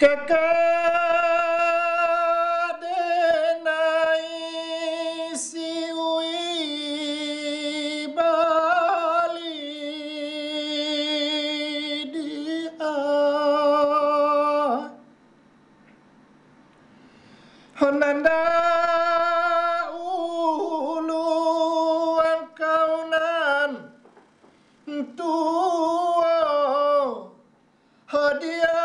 kakak denai siwi bali dia honanda uluan kaunan tua hadiah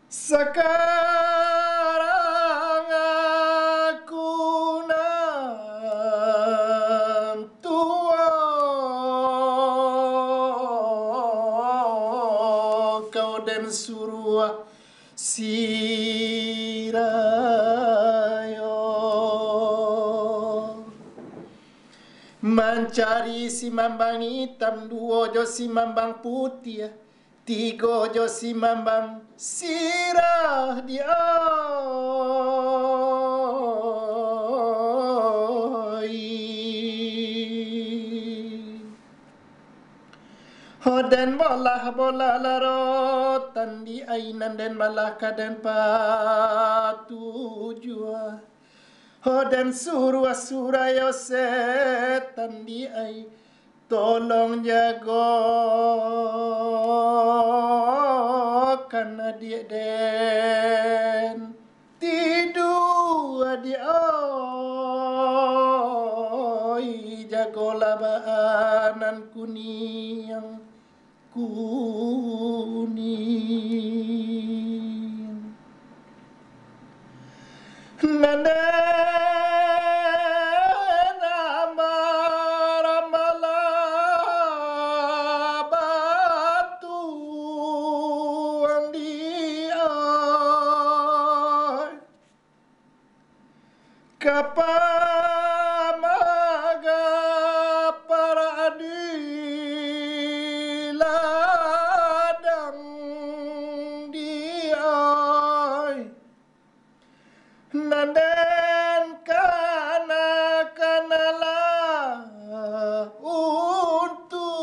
sekarang aku nan tua, kau den suruh sirayo mencari si mambang hitam, dua jo si mambang putih, tiga jo si mambang sirah dia. Dan bolah larotan di ainan dan malah kaden patu jua. Dan suruh surayo setan di ai tolong jago karena dia den tidur dia jagolah baanan kuning nanda kapamaga para adiladang diai nanden kanalah untung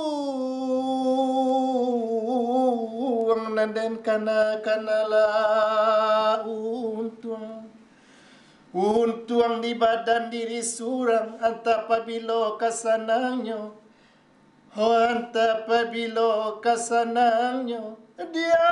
nanden kanalah untung di badan diri surang anta pabilo kasanangnya anta pabilo kasanangnya dia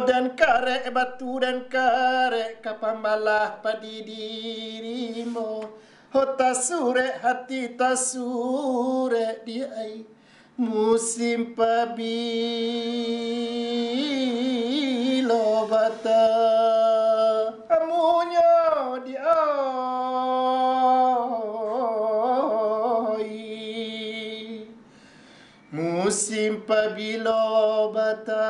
dan karek batu dan karek kapamalah padi dirimu tasure hati tasure diai musim pabilo bata amunyo diai musim pabilo bata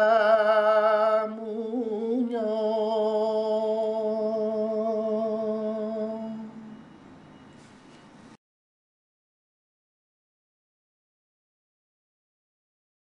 amunyo